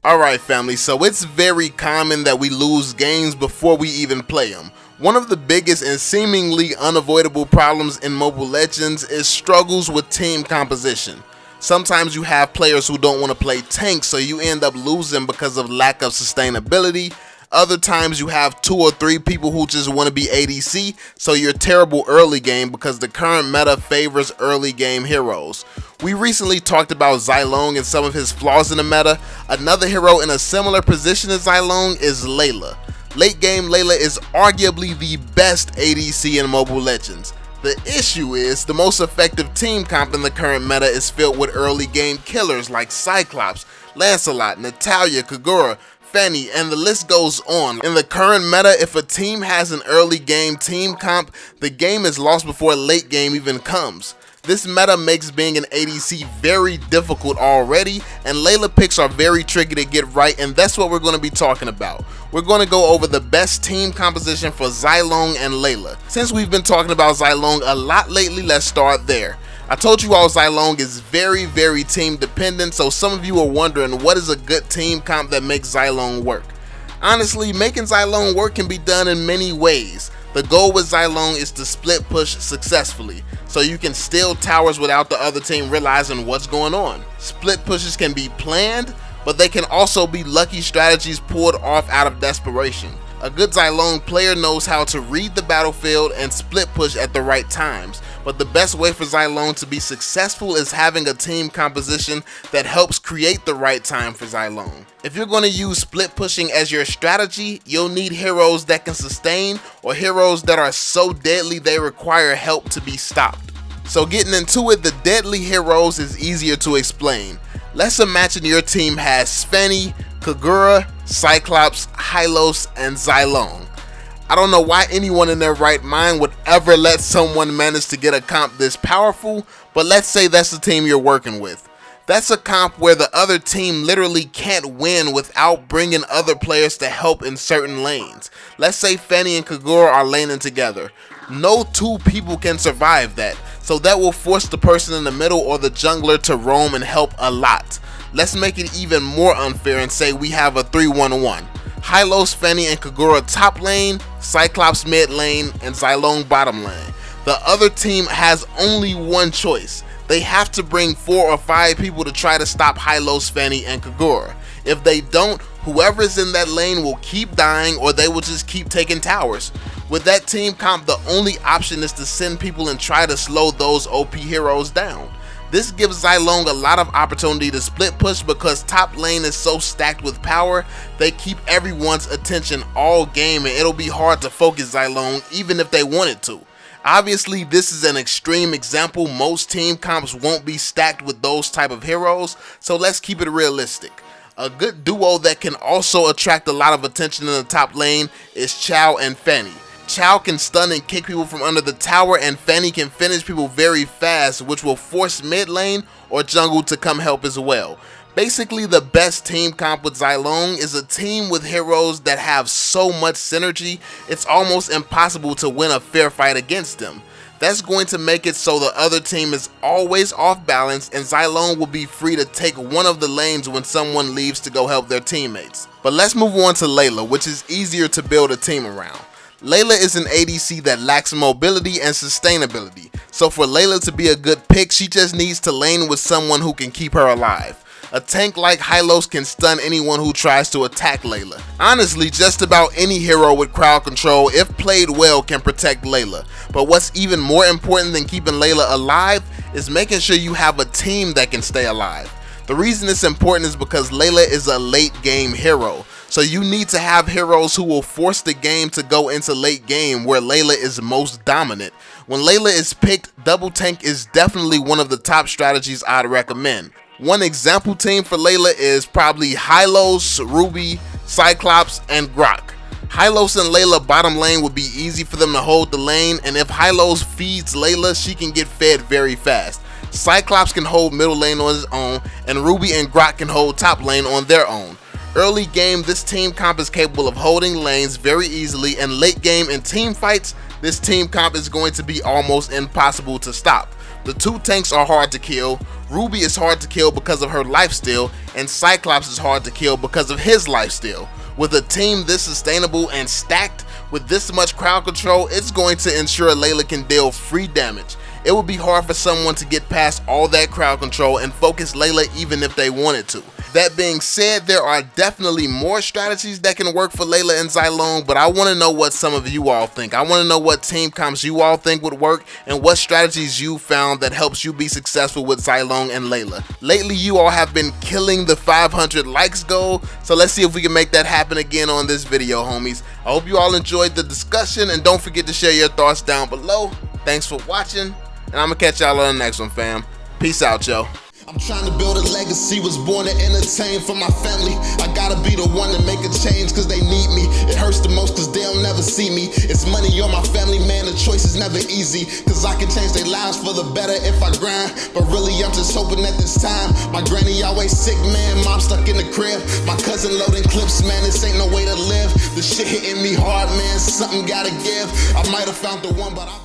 Alright family, so it's very common that we lose games before we even play them. One of the biggest and seemingly unavoidable problems in Mobile Legends is struggles with team composition. Sometimes you have players who don't want to play tanks, so you end up losing because of lack of sustainability. Other times you have 2 or 3 people who just want to be ADC, so you're terrible early game because the current meta favors early game heroes. We recently talked about Zilong and some of his flaws in the meta. Another hero in a similar position as Zilong is Layla. Late game Layla is arguably the best ADC in Mobile Legends. The issue is, the most effective team comp in the current meta is filled with early game killers like Cyclops, Lancelot, Natalia, Kagura, Fanny, and the list goes on. In the current meta, if a team has an early game team comp, the game is lost before late game even comes. This meta makes being an ADC very difficult already, and Layla picks are very tricky to get right, and that's what we're going to be talking about. We're going to go over the best team composition for Zilong and Layla. Since we've been talking about Zilong a lot lately, let's start there. I told you all Zilong is very team dependent, so some of you are wondering what is a good team comp that makes Zilong work. Honestly, making Zilong work can be done in many ways. The goal with Zilong is to split push successfully, so you can steal towers without the other team realizing what's going on. Split pushes can be planned, but they can also be lucky strategies pulled off out of desperation. A good Zilong player knows how to read the battlefield and split push at the right times, but the best way for Zilong to be successful is having a team composition that helps create the right time for Zilong. If you're going to use split pushing as your strategy, you'll need heroes that can sustain or heroes that are so deadly they require help to be stopped. So getting into it, the deadly heroes is easier to explain. Let's imagine your team has Fanny, Kagura, Cyclops, Hylos, and Zilong. I don't know why anyone in their right mind would ever let someone manage to get a comp this powerful, but let's say that's the team you're working with. That's a comp where the other team literally can't win without bringing other players to help in certain lanes. Let's say Fanny and Kagura are laning together. No 2 people can survive that, so that will force the person in the middle or the jungler to roam and help a lot. Let's make it even more unfair and say we have a 3-1-1. Hylos, Fanny, and Kagura top lane, Cyclops mid lane, and Zilong bottom lane. The other team has only one choice. They have to bring 4 or 5 people to try to stop Hylos, Fanny, and Kagura. If they don't, whoever's in that lane will keep dying or they will just keep taking towers. With that team comp, the only option is to send people and try to slow those OP heroes down. This gives Zilong a lot of opportunity to split push because top lane is so stacked with power, they keep everyone's attention all game and it'll be hard to focus Zilong even if they wanted to. Obviously, this is an extreme example. Most team comps won't be stacked with those type of heroes, so let's keep it realistic. A good duo that can also attract a lot of attention in the top lane is Chow and Fanny. Chow can stun and kick people from under the tower, and Fanny can finish people very fast, which will force mid lane or jungle to come help as well. Basically, the best team comp with Zilong is a team with heroes that have so much synergy, it's almost impossible to win a fair fight against them. That's going to make it so the other team is always off balance and Zilong will be free to take one of the lanes when someone leaves to go help their teammates. But let's move on to Layla, which is easier to build a team around. Layla is an ADC that lacks mobility and sustainability, so for Layla to be a good pick, she just needs to lane with someone who can keep her alive. A tank like Hylos can stun anyone who tries to attack Layla. Honestly, just about any hero with crowd control, if played well, can protect Layla. But what's even more important than keeping Layla alive is making sure you have a team that can stay alive. The reason it's important is because Layla is a late game hero. So you need to have heroes who will force the game to go into late game where Layla is most dominant. When Layla is picked, double tank is definitely one of the top strategies I'd recommend. One example team for Layla is probably Hylos, Ruby, Cyclops, and Grok. Hylos and Layla bottom lane would be easy for them to hold the lane, and if Hylos feeds Layla, she can get fed very fast. Cyclops can hold middle lane on his own, and Ruby and Grok can hold top lane on their own. Early game, this team comp is capable of holding lanes very easily, and late game in team fights, this team comp is going to be almost impossible to stop. The 2 tanks are hard to kill. Ruby is hard to kill because of her lifesteal, and Cyclops is hard to kill because of his lifesteal. With a team this sustainable and stacked with this much crowd control, it's going to ensure Layla can deal free damage. It would be hard for someone to get past all that crowd control and focus Layla even if they wanted to. That being said, there are definitely more strategies that can work for Layla and Zilong, but I want to know what some of you all think. I want to know what team comps you all think would work and what strategies you found that helps you be successful with Zilong and Layla. Lately, you all have been killing the 500 likes goal, so let's see if we can make that happen again on this video, homies. I hope you all enjoyed the discussion, and don't forget to share your thoughts down below. Thanks for watching, and I'm gonna catch y'all on the next one, fam. Peace out, yo. I'm trying to build a legacy, was born to entertain for my family. I gotta be the one to make a change cause they need me. It hurts the most cause they'll never see me. It's money on my family, man, the choice is never easy. Cause I can change their lives for the better if I grind. But really I'm just hoping at this time. My granny always sick, man, mom stuck in the crib. My cousin loading clips, man, this ain't no way to live. The shit hitting me hard, man, something gotta give. I might have found the one, but I've been